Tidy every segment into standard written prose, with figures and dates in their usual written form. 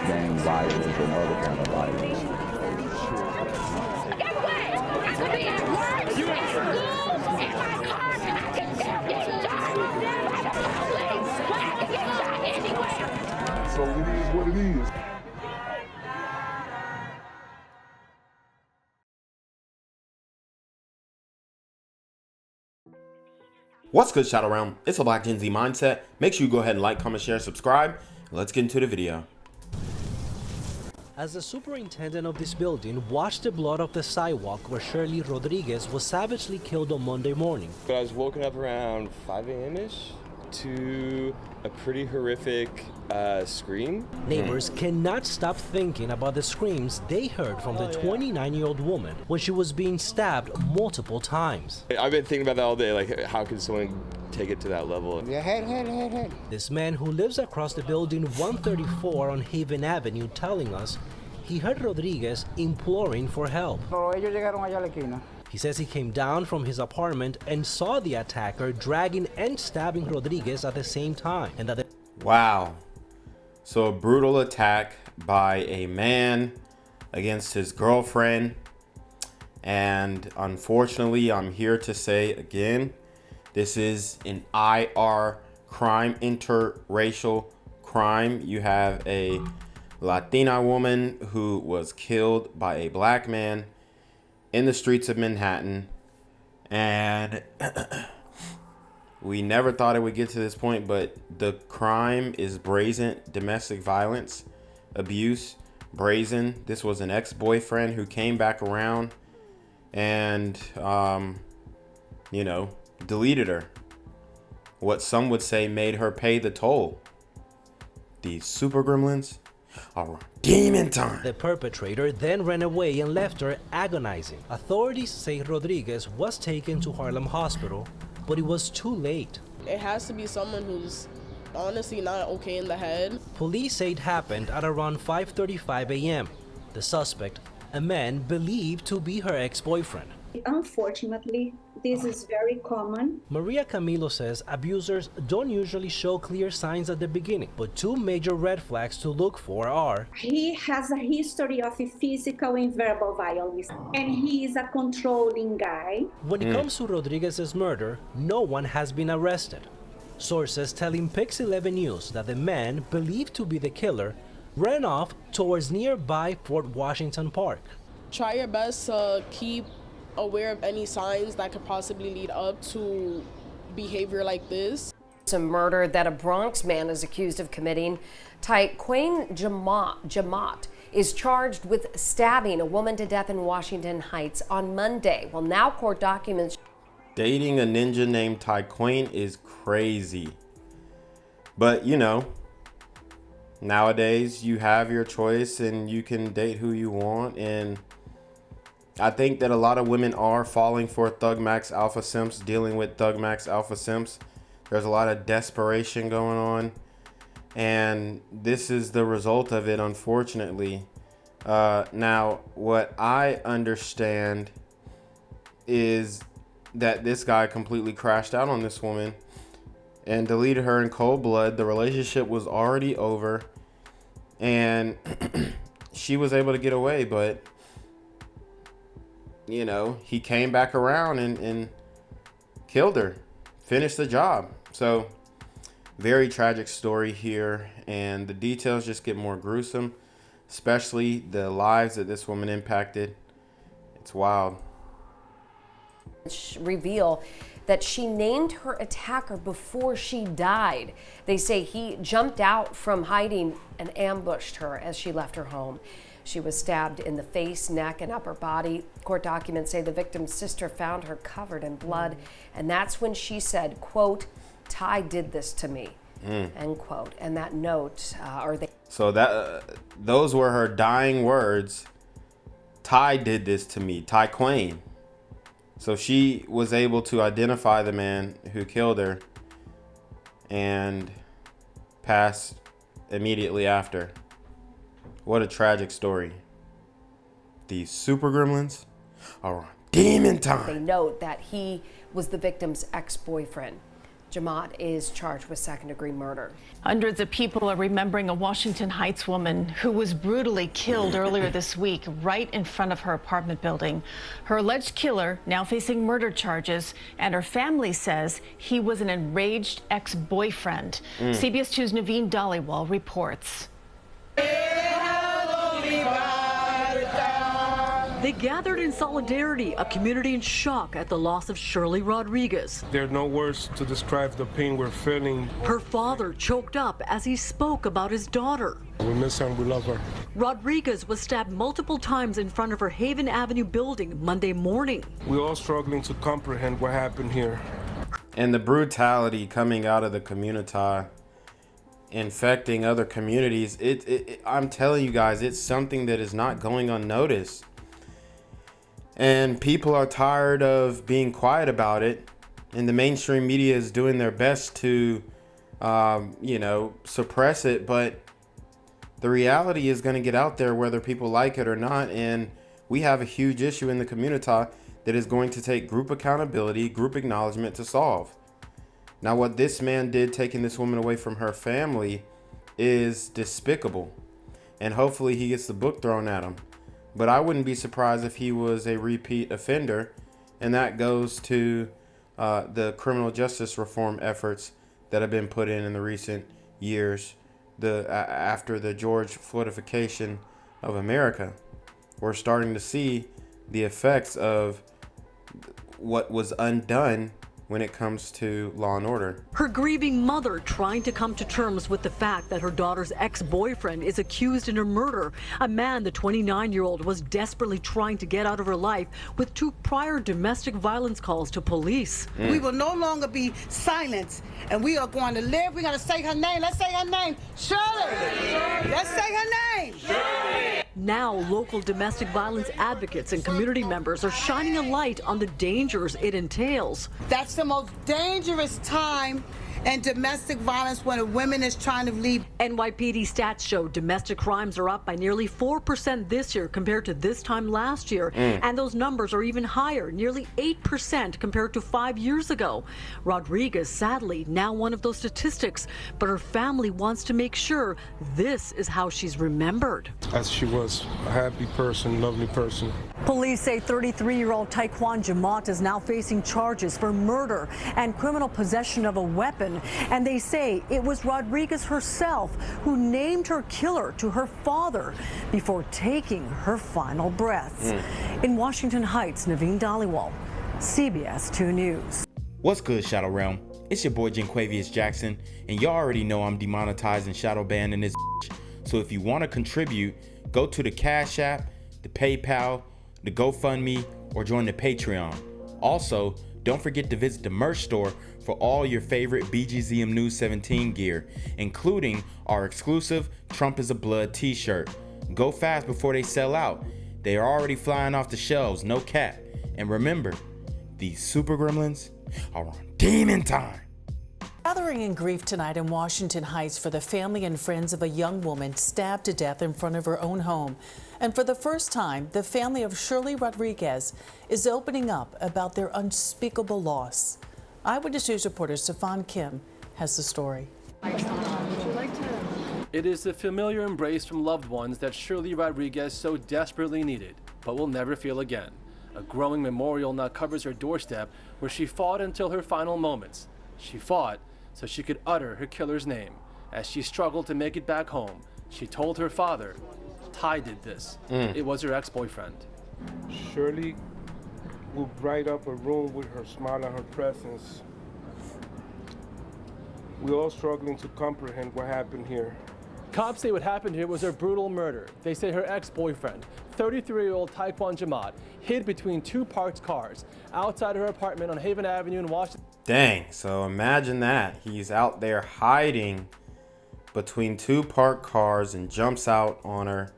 gang violence and other kind of violence. Get away! I could be at work, at school, in my car, I can still get shot by the police, but I can get shot anywhere. So it is what it is. What's good, Shadow Realm? It's a Black Gen Z Mindset. Make sure you go ahead and like, comment, share, subscribe. Let's get into the video. As the superintendent of this building washed the blood off the sidewalk where Shirley Rodriguez was savagely killed on Monday morning. I was woken up around 5 a.m.-ish to a pretty horrific scream. Neighbors cannot stop thinking about the screams they heard from the 29-year-old woman when she was being stabbed multiple times. I've been thinking about that all day, like how could someone take it to that level? Yeah, head. This man who lives across the building 134 on Haven Avenue telling us he heard Rodriguez imploring for help. Ellos llegaron allá a la esquina. He says he came down from his apartment and saw the attacker dragging and stabbing Rodriguez at the same time, and that Wow. So a brutal attack by a man against his girlfriend. And unfortunately, I'm here to say again, this is an IR crime, interracial crime. You have a Latina woman who was killed by a black man in the streets of Manhattan, and we never thought it would get to this point, but the crime is brazen. Domestic violence, abuse, brazen. This was an ex-boyfriend who came back around and you know, deleted her. What some would say made her pay the toll. These super gremlins are demon time. the perpetrator then ran away and left her agonizing. Authorities say Rodriguez was taken to Harlem Hospital, but it was too late. It has to be someone who's honestly not okay in the head. Police say it happened at around 5:35 a.m. The suspect, a man believed to be her ex-boyfriend. Unfortunately, this is very common. Maria Camilo says abusers don't usually show clear signs at the beginning, but two major red flags to look for are: He has a history of physical and verbal violence, and he is a controlling guy. when it comes to Rodriguez's murder, no one has been arrested. Sources telling Pix 11 News that the man, believed to be the killer, ran off towards nearby Fort Washington Park. Try your best to keep aware of any signs that could possibly lead up to behavior like this. It's a murder that a Bronx man is accused of committing. Tyquane Jemmott is charged with stabbing a woman to death in Washington Heights on Monday. Well, now court documents. Dating a ninja named Tyquane is crazy. But you know, nowadays you have your choice and you can date who you want, and I think that a lot of women are falling for Thug Max Alpha Simps, dealing with Thug Max Alpha Simps. There's a lot of desperation going on, and this is the result of it, unfortunately. Now, what I understand is that this guy completely crashed out on this woman and deleted her in cold blood. The relationship was already over, and she was able to get away, but you know, he came back around and killed her, finished the job. So very tragic story here, and the details just get more gruesome, especially the lives that this woman impacted. It's wild. Reveal that she named her attacker before she died. They say he jumped out from hiding and ambushed her as she left her home. She was stabbed in the face, neck, and upper body. Court documents say the victim's sister found her covered in blood, and that's when she said, quote, "Ty did this to me," end quote. And that note, So that those were her dying words. Ty did this to me, Tyquane. So she was able to identify the man who killed her and passed immediately after. What a tragic story. These super gremlins are on demon time. They note that he was the victim's ex-boyfriend. Jemmott is charged with second-degree murder. Hundreds of people are remembering a Washington Heights woman who was brutally killed earlier this week right in front of her apartment building. Her alleged killer now facing murder charges, and her family says he was an enraged ex-boyfriend. CBS 2's Naveen Dhaliwal reports. They gathered in solidarity, a community in shock at the loss of Shirley Rodriguez. There are no words to describe the pain we're feeling. Her father choked up as he spoke about his daughter. We miss her and we love her. Rodriguez was stabbed multiple times in front of her Haven Avenue building Monday morning. We're all struggling to comprehend what happened here. And the brutality coming out of the community, infecting other communities, I'm telling you guys, it's something that is not going unnoticed. And people are tired of being quiet about it. And the mainstream media is doing their best to, suppress it. But the reality is going to get out there whether people like it or not. And we have a huge issue in the community that is going to take group accountability, group acknowledgement to solve. Now, what this man did, taking this woman away from her family, is despicable. And hopefully he gets the book thrown at him. But I wouldn't be surprised if he was a repeat offender. And that goes to the criminal justice reform efforts that have been put in the recent years, after the George Floydification of America. We're starting to see the effects of what was undone when it comes to law and order. Her grieving mother trying to come to terms with the fact that her daughter's ex-boyfriend is accused in her murder, a man the 29-year-old was desperately trying to get out of her life with 2 prior domestic violence calls to police. We will no longer be silent, and we are going to live. We're going to say her name. Let's say her name. Shirley. Let's say her name. Shirley. Now, local domestic violence advocates and community members are shining a light on the dangers it entails. That's the most dangerous time in domestic violence when a woman is trying to leave. NYPD stats show domestic crimes are up by nearly 4% this year compared to this time last year. And those numbers are even higher, nearly 8% compared to 5 years ago. Rodriguez, sadly, now one of those statistics, but her family wants to make sure this is how she's remembered. As she was a happy person, lovely person. Police say 33-year-old Tyquane Jemmott is now facing charges for murder and criminal possession of a weapon. And they say it was Rodriguez herself who named her killer to her father before taking her final breaths. In Washington Heights, Naveen Dhaliwal, CBS 2 News. What's good, Shadow Realm? It's your boy Jinquavius Jackson, and y'all already know I'm demonetized and shadow banned in this bitch. So if you want to contribute, go to the Cash App, the PayPal, the GoFundMe, or join the Patreon. Also, don't forget to visit the merch store for all your favorite BGZM News 17 gear, including our exclusive Trump is a Blood t-shirt. Go fast before they sell out. They are already flying off the shelves, no cap. And remember, these super gremlins are on demon time. Gathering in grief tonight in Washington Heights for the family and friends of a young woman stabbed to death in front of her own home. And for the first time, the family of Shirley Rodriguez is opening up about their unspeakable loss. Eyewitness News reporter Stefan Kim has the story. It is the familiar embrace from loved ones that Shirley Rodriguez so desperately needed, but will never feel again. A growing memorial now covers her doorstep where she fought until her final moments. She fought so she could utter her killer's name. As she struggled to make it back home, she told her father, Ty did this. It was her ex-boyfriend. Shirley would bright up a room with her smile and her presence. We're all struggling to comprehend what happened here. Cops say what happened here was a brutal murder. They say her ex-boyfriend, 33-year-old Tyquane Jemmott, hid between 2 parked cars outside her apartment on Haven Avenue in Washington. Dang, so imagine that. He's out there hiding between 2 parked cars and jumps out on her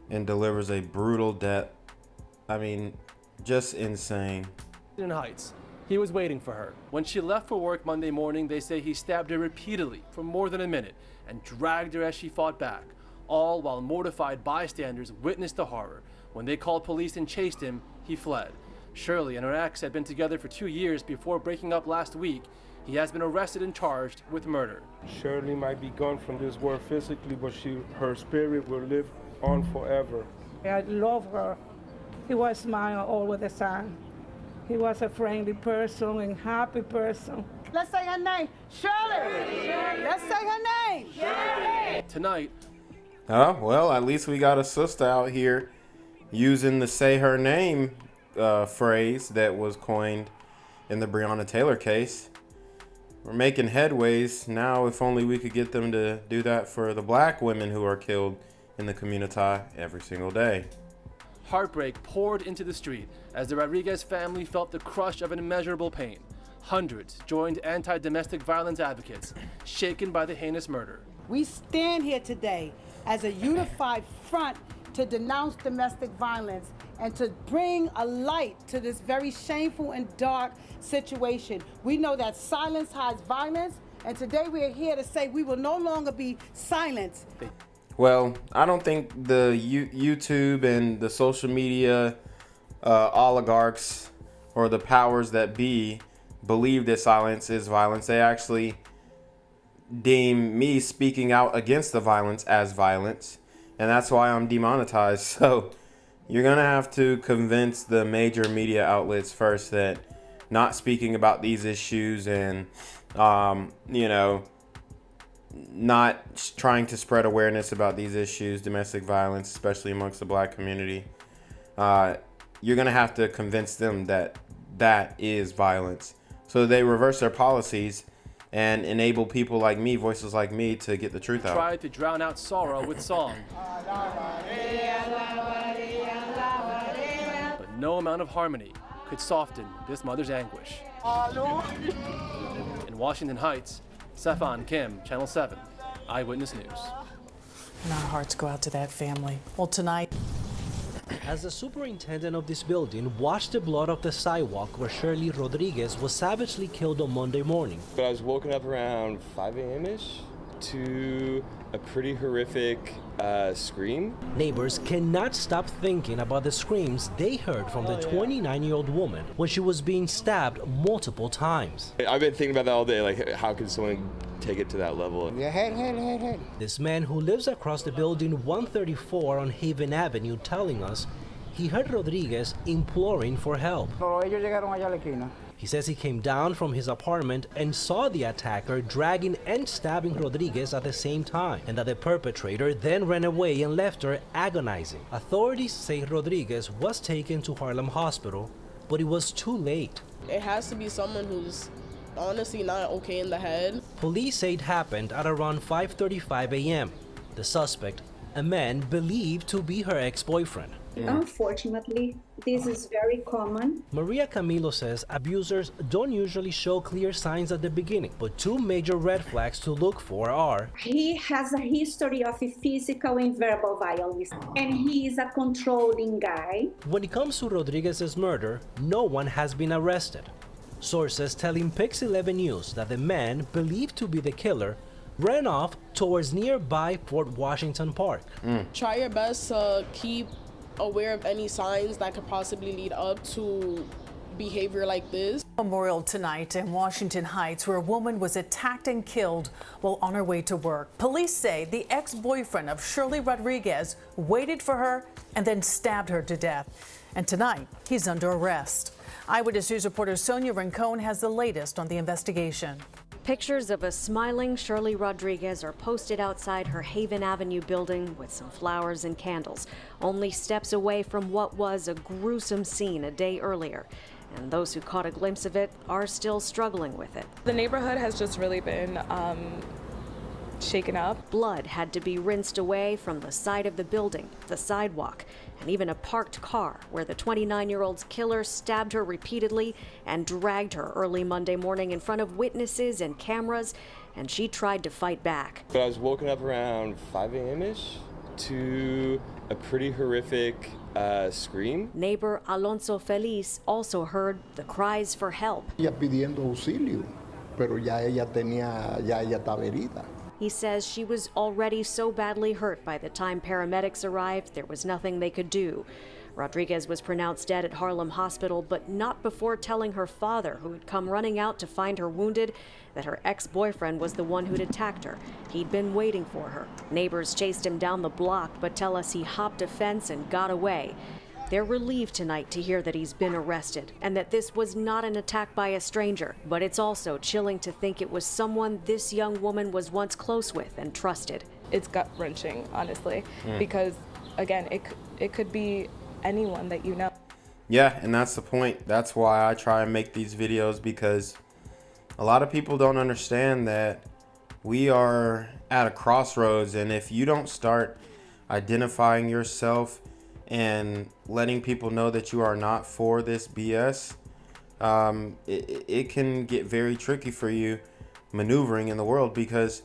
and delivers a brutal death. I mean, just insane. In Heights, he was waiting for her. When she left for work Monday morning, they say he stabbed her repeatedly for more than a minute and dragged her as she fought back, all while mortified bystanders witnessed the horror. When they called police and chased him, he fled. Shirley and her ex had been together for 2 years before breaking up last week. He has been arrested and charged with murder. Shirley might be gone from this world physically, but her spirit will live on forever. I love her. He was smiling all the time. He was a friendly person and happy person. Let's say her name. Shirley. Let's say her name. Shirley. Tonight. Oh, well, at least we got a sister out here using the say her name phrase that was coined in the Breonna Taylor case. We're making headways. Now, if only we could get them to do that for the black women who are killed in the community every single day. Heartbreak poured into the street as the Rodriguez family felt the crush of an immeasurable pain. Hundreds joined anti-domestic violence advocates, shaken by the heinous murder. We stand here today as a unified front to denounce domestic violence and to bring a light to this very shameful and dark situation. We know that silence hides violence, and today we are here to say we will no longer be silenced. Well, I don't think the YouTube and the social media oligarchs or the powers that be believe that silence is violence. They actually deem me speaking out against the violence as violence, and that's why I'm demonetized. So you're gonna have to convince the major media outlets first that not speaking about these issues and not trying to spread awareness about these issues, domestic violence, especially amongst the black community, you're gonna have to convince them that that is violence, so they reverse their policies and enable people like me, voices like me, to get the truth out. Tried to drown out sorrow with song. But no amount of harmony could soften this mother's anguish. In Washington Heights, Stefan Kim, Channel 7, Eyewitness News. And our hearts go out to that family. Well, tonight, as the superintendent of this building washed the blood off the sidewalk where Shirley Rodriguez was savagely killed on Monday morning. But I was woken up around 5 a.m.-ish to a pretty horrific scream. Neighbors cannot stop thinking about the screams they heard from the 29-year-old woman when she was being stabbed multiple times. I've been thinking about that all day, like how could someone take it to that level? Yeah, head. This man who lives across the building 134 on Haven Avenue telling us he heard Rodriguez imploring for help. Ellos llegaron allá a la esquina. He says he came down from his apartment and saw the attacker dragging and stabbing Rodriguez at the same time, and that the perpetrator then ran away and left her agonizing. Authorities say Rodriguez was taken to Harlem Hospital, but it was too late. It has to be someone who's honestly not okay in the head. Police say it happened at around 5:35 a.m. The suspect, a man believed to be her ex-boyfriend. Unfortunately, this is very common. Maria Camilo says abusers don't usually show clear signs at the beginning, but two major red flags to look for are: he has a history of physical and verbal violence, and he is a controlling guy. When it comes to Rodriguez's murder, no one has been arrested. Sources telling Pix 11 News that the man believed to be the killer ran off towards nearby Fort Washington Park. Try your best to keep aware of any signs that could possibly lead up to behavior like this. Memorial tonight in Washington Heights, where a woman was attacked and killed while on her way to work. Police say the ex-boyfriend of Shirley Rodriguez waited for her and then stabbed her to death. And tonight, he's under arrest. Eyewitness News reporter Sonia Rincon has the latest on the investigation. Pictures of a smiling Shirley Rodriguez are posted outside her Haven Avenue building with some flowers and candles, only steps away from what was a gruesome scene a day earlier. And those who caught a glimpse of it are still struggling with it. The neighborhood has just really been shaken up. Blood had to be rinsed away from the side of the building, the sidewalk, and even a parked car where the 29-year-old's killer stabbed her repeatedly and dragged her early Monday morning in front of witnesses and cameras, and she tried to fight back. But I was woken up around 5 a.m.-ish to a pretty horrific scream. Neighbor Alonso Feliz also heard the cries for help. Ella pidiendo auxilio, pero ya ella estaba herida. He says she was already so badly hurt by the time paramedics arrived, there was nothing they could do. Rodriguez was pronounced dead at Harlem Hospital, but not before telling her father, who had come running out to find her wounded, that her ex-boyfriend was the one who'd attacked her. He'd been waiting for her. Neighbors chased him down the block, but tell us he hopped a fence and got away. They're relieved tonight to hear that he's been arrested and that this was not an attack by a stranger. But it's also chilling to think it was someone this young woman was once close with and trusted. It's gut-wrenching, honestly, because, again, it could be anyone that you know. Yeah, and that's the point. That's why I try and make these videos, because a lot of people don't understand that we are at a crossroads, and if you don't start identifying yourself and letting people know that you are not for this BS, it can get very tricky for you maneuvering in the world, because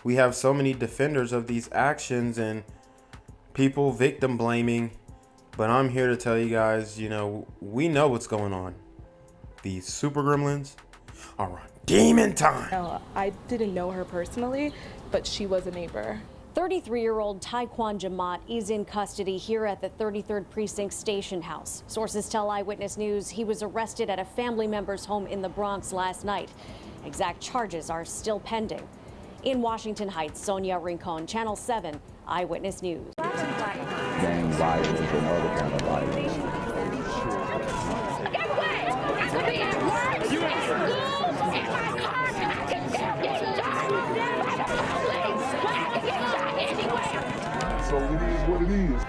we have so many defenders of these actions and people victim blaming. But I'm here to tell you guys, you know, we know what's going on. These super gremlins are on demon time. No, I didn't know her personally, but she was a neighbor. 33-year-old Tyquane Jemmott is in custody here at the 33rd Precinct Station House. Sources tell Eyewitness News he was arrested at a family member's home in the Bronx last night. Exact charges are still pending. In Washington Heights, Sonia Rincon, Channel 7, Eyewitness News. Gang violence and other kind of violence. Get away! I could be at work, in school, in my car, and I can still get shot. By the police, but I can get shot anywhere. So it is what it is.